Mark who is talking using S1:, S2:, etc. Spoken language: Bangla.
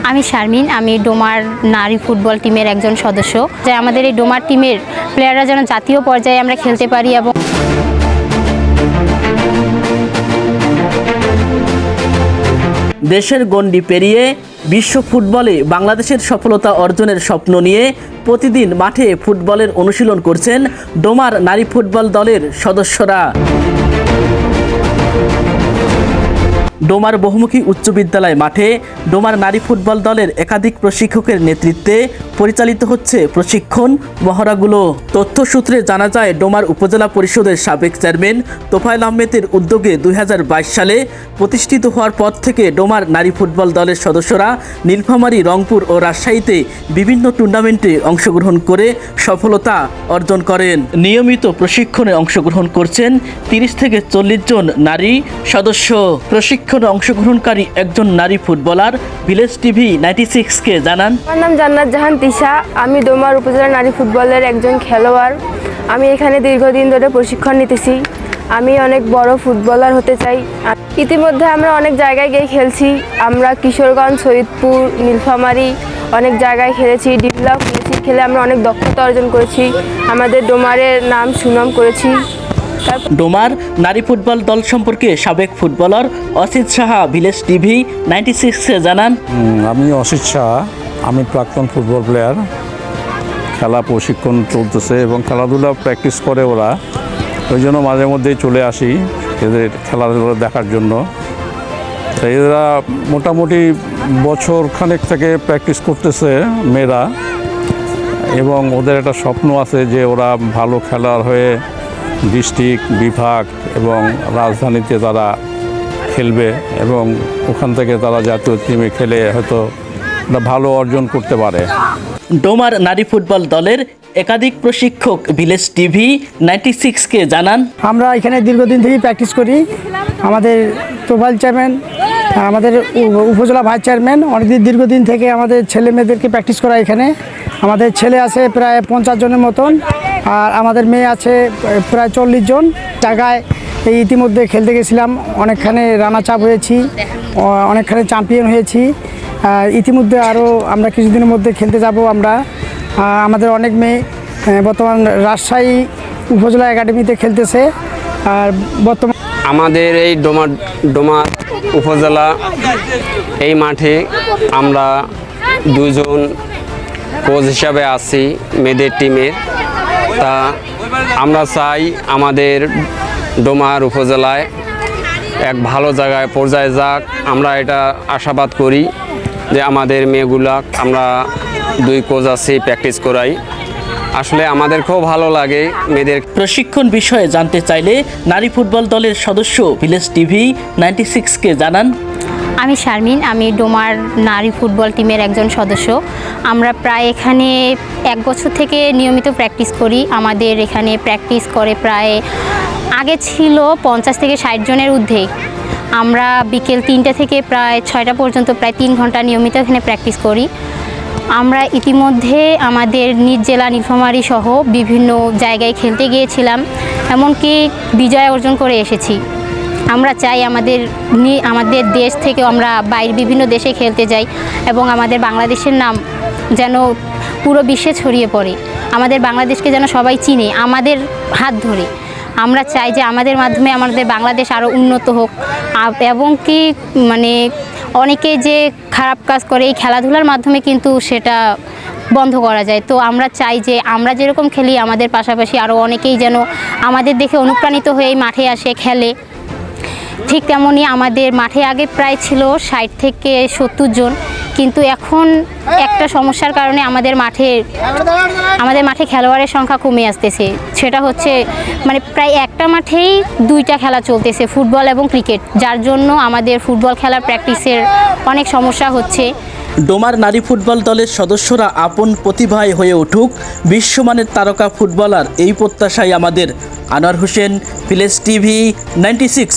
S1: আমি শারমিন, আমি ডোমার নারী ফুটবল টিমের একজন সদস্য। যে আমাদের এই ডোমার টিমের প্লেয়াররা যেন জাতীয় পর্যায়ে আমরা খেলতে পারি এবং
S2: দেশের গণ্ডি পেরিয়ে বিশ্ব ফুটবলে বাংলাদেশের সফলতা অর্জনের স্বপ্ন নিয়ে প্রতিদিন মাঠে ফুটবলের অনুশীলন করছেন ডোমার নারী ফুটবল দলের সদস্যরা। ডোমার বহুমুখী উচ্চ বিদ্যালয় মাঠে ডোমার নারী ফুটবল দলের একাধিক প্রশিক্ষকের নেতৃত্বে পরিচালিত হচ্ছে প্রশিক্ষণ মহড়াগুলো। তথ্যসূত্রে জানা যায়, ডোমার উপজেলা পরিষদের সাবেক চেয়ারম্যান তোফায়েল আহমেদের উদ্যোগে 2022 সালে প্রতিষ্ঠিত হওয়ার পর থেকে ডোমার নারী ফুটবল দলের সদস্যরা নীলফামারী, রংপুর ও রাজশাহীতে বিভিন্ন টুর্নামেন্টে অংশগ্রহণ করে সফলতা অর্জন করেন। নিয়মিত প্রশিক্ষণে অংশগ্রহণ করছেন 30 থেকে 40 জন নারী সদস্য। প্রশিক্ষণে অংশগ্রহণকারী একজন নারী ফুটবলার ভিলেজ টিভি 96-কে জানান,
S3: আমার নাম জান্নাত জাহান তিশা। আমি ডোমার উপজেলা নারী ফুটবলের একজন খেলোয়াড়। আমি এখানে দীর্ঘদিন ধরে প্রশিক্ষণ নিতেছি। আমি অনেক বড় ফুটবলার হতে চাই। ইতিমধ্যে আমরা অনেক জায়গায় গিয়ে খেলছি। আমরা কিশোরগঞ্জ, সৈয়দপুর, নীলফামারী অনেক জায়গায় খেলেছি, ডিবলাও খেলেছি। খেলে আমরা অনেক দক্ষতা অর্জন করেছি, আমাদের ডোমারের নাম সুনাম করেছি।
S2: ডোমার নারী ফুটবল দল সম্পর্কে সাবেক footballer Asit Saha village TV 96-কে জানান,
S4: আমি অসিত সাহা, আমি প্রাক্তন ফুটবল প্লেয়ার। খেলা প্রশিক্ষণ চলতেছে এবং খেলাধুলা প্র্যাকটিস করে ওরা, ওই জন্য মাঝে মধ্যেই চলে আসি এদের খেলাধুলা দেখার জন্য। এরা মোটামুটি বছর খানেক থেকে প্র্যাকটিস করতেছে মেয়েরা, এবং ওদের একটা স্বপ্ন আছে যে ওরা ভালো খেলোয়াড় হয়ে ডিস্ট্রিক্ট, বিভাগ এবং রাজধানীতে তারা খেলবে এবং ওখান থেকে তারা জাতীয় টিমে খেলে হয়তো ভালো অর্জন করতে পারে।
S2: ডোমার নারী ফুটবল দলের একাধিক প্রশিক্ষক ভিলেজ টিভি 96-কে জানান,
S5: আমরা এখানে দীর্ঘদিন থেকেই প্র্যাকটিস করি। আমাদের তোফায়েল চেয়ারম্যান, আমাদের উপজেলা ভাইস চেয়ারম্যান দীর্ঘদিন থেকে আমাদের ছেলে মেয়েদেরকে প্র্যাকটিস করা। এখানে আমাদের ছেলে আছে প্রায় 50 জনের মতন, আর আমাদের মেয়ে আছে প্রায় 40 জন। জায়গায় এই ইতিমধ্যে খেলতে গেছিলাম, অনেকখানে রানার চাপ হয়েছি, অনেকখানে চ্যাম্পিয়ন হয়েছি। ইতিমধ্যে আরও আমরা কিছুদিনের মধ্যে খেলতে যাব। আমরা আমাদের অনেক মেয়ে বর্তমান রাজশাহী উপজেলা একাডেমিতে খেলতেছে। আর বর্তমান
S6: আমাদের এই ডোমা উপজেলা এই মাঠে আমরা দুজন কোচ হিসাবে আছি মেয়েদের টিমের। তা আমরা চাই আমাদের ডোমার উপজেলায় এক ভালো জায়গায় পর্যায়ে যাক। আমরা এটা আশাবাদ করি যে আমাদের মেয়েগুলা আমরা 2 কোচ আছি, প্র্যাকটিস করাই। আসলে আমাদের খুব ভালো লাগে মেয়েদের
S2: প্রশিক্ষণ বিষয়ে জানতে চাইলে নারী ফুটবল দলের সদস্য ভিলেজ টিভি 96-কে জানান,
S1: আমি শারমিন, আমি ডোমার নারী ফুটবল টিমের একজন সদস্য। আমরা প্রায় এখানে 1 বছর থেকে নিয়মিত প্র্যাকটিস করি। আমাদের এখানে প্র্যাকটিস করে প্রায় আগে ছিল 50 থেকে 60 জনের ঊর্ধ্বে। আমরা বিকেল 3টা থেকে প্রায় 6টা পর্যন্ত প্রায় 3 ঘন্টা নিয়মিত এখানে প্র্যাকটিস করি। আমরা ইতিমধ্যে আমাদের নিজ জেলা নীলফামারী সহ বিভিন্ন জায়গায় খেলতে গিয়েছিলাম, এমনকি বিজয় অর্জন করে এসেছি। আমরা চাই আমাদের দেশ থেকে আমরা বাইরে বিভিন্ন দেশে খেলতে যাই এবং আমাদের বাংলাদেশের নাম যেন পুরো বিশ্বে ছড়িয়ে পড়ে। আমাদের বাংলাদেশকে যেন সবাই চিনে আমাদের হাত ধরে। আমরা চাই যে আমাদের মাধ্যমে আমাদের বাংলাদেশ আরও উন্নত হোক এবং কি অনেকে যে খারাপ কাজ করে এই খেলাধুলার মাধ্যমে কিন্তু সেটা বন্ধ করা যায়। তো আমরা চাই যে আমরা যেরকম খেলি আমাদের পাশাপাশি আরও অনেকেই যেন আমাদের দেখে অনুপ্রাণিত হয়ে এই মাঠে আসে খেলে। ঠিক তেমনই আমাদের মাঠে আগে প্রায় ছিল 60 থেকে 70 জন, কিন্তু এখন একটা সমস্যার কারণে আমাদের মাঠে খেলোয়াড়ের সংখ্যা কমে আসতেছে। সেটা হচ্ছে প্রায় একটা মাঠেই 2টা খেলা চলতেছে, ফুটবল এবং ক্রিকেট, যার জন্য আমাদের ফুটবল খেলার প্র্যাকটিসের অনেক সমস্যা হচ্ছে।
S2: ডোমার নারী ফুটবল দলের সদস্যরা আপন প্রতিভায় হয়ে উঠুক বিশ্বমানের তারকা ফুটবলার, এই প্রত্যাশাই আমাদের। Anwar Hossain, village TV 96।